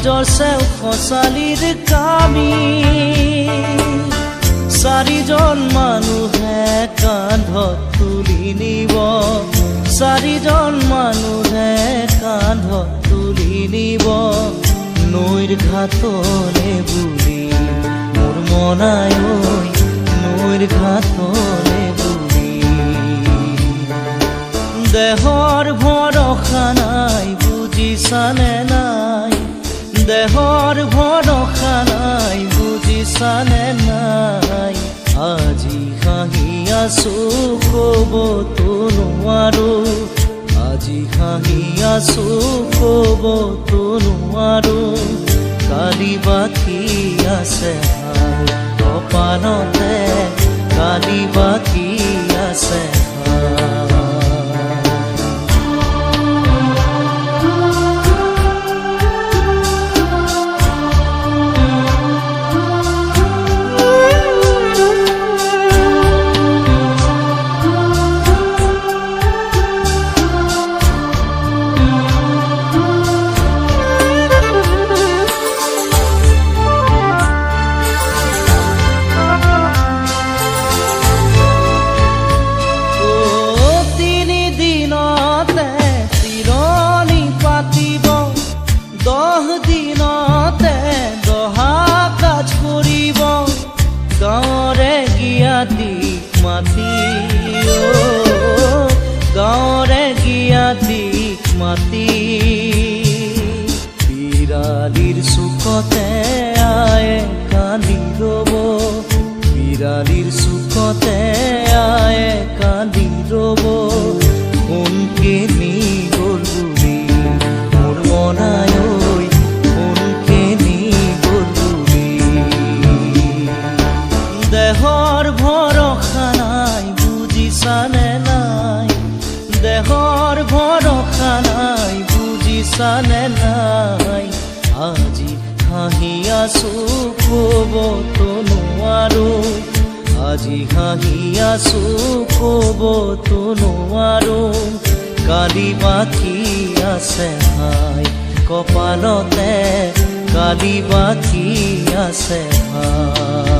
জৰচেও খচালিৰ কামি চাৰিজন মানুহে কান্ধত তুলি নিব চাৰিজন মানুহে কান্ধত তুলি নিব নৈৰ ঘাটলে বুলি মোৰ মনাই নৈৰ ঘাটলে বুলি দেহৰ ভৰসা নাই বুজিছানে নাই দেহৰ ভৰসা নাই বুজিছানে নাই আজি হাঁহি আছো ক'বতো নোৱাৰো আজি হাঁহি আছো ক'বতো নোৱাৰো কালি বাকী আছে কপালতে কালি বাকী আছে গাঁৱৰে গিয়াতিক মাতি বিৰালিৰ চুকতে আয়ে কান্দি ৰ'ব বিৰালিৰ চুকতে আয়ে কান্দি ৰ'ব কোনকে নি গ'ল বুলি মোৰ মনাই কোনকে নি গ'ল বুলি দেহৰ ভৰসা নাই বুজিছানে নাই দেহৰ ভৰসা নাই বুজিছানে নাই আজি হাঁহি আছো ক'বতো নোৱাৰো আজি হাঁহি আছো ক'বতো নোৱাৰো কালি বাকী আছে হাই কপালতে কালি বাকী আছে হাই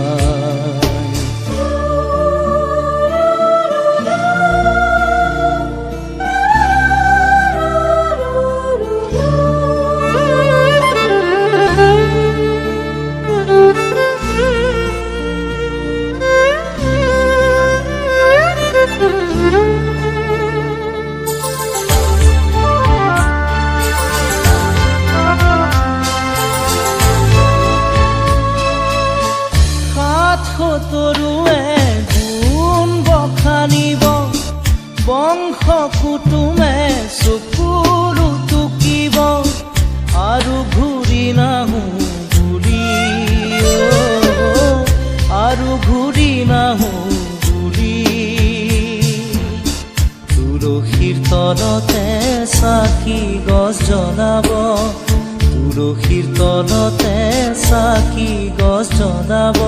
তৰুৱে গুণ বখানিব বংশ কুটুমে চকুৰু টুকিব আৰু ঘূৰি নাহো বুলি আৰু ঘূৰি নাহো বুলি তুলসীৰ তলতে চাকি গছ জ্বলাব তুলসীৰ তলতে চাকি গছ জ্বলাব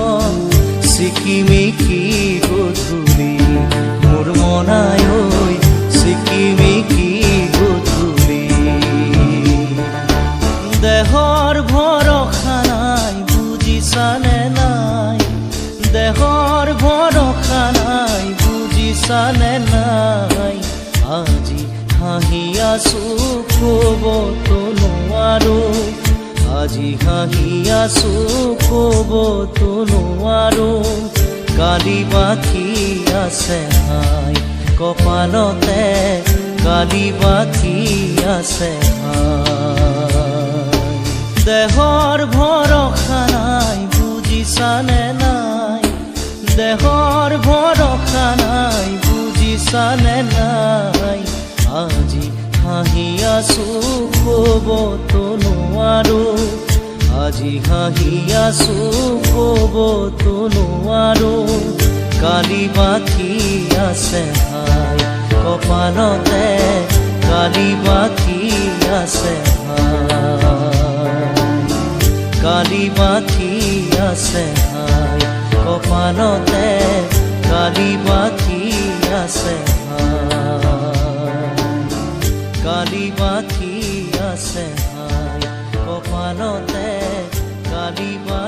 চিকিমিকি গধূলি মোৰ মনাই চিকিমিকি গধূলি দেহৰ ভৰসা নাই বুজিছানে নাই দেহৰ ভৰসা নাই বুজিছানে নাই আজি হাঁহি আছো ক'বতো নোৱাৰো আজি হাঁহি আছো ক'বতো নোৱাৰো কালি বাকী আছে হাই কপালতে কালি বাকী আছে হাই দেহৰ ভৰসা নাই বুজিছানে নাই দেহৰ ভৰসা নাই বুজিছানে নাই আজি হাঁহি আছো ক'বতো নোৱাৰো আজি হাঁহি আছো ক'বতো নোৱাৰো কালি বাকী আছে হাই কপালতে কালি বাকী আছে হাই কালি বাকী আছে হাই কপালতে কালি বাকী আছে কালি বাকী আছে হাই কপালতে দিবা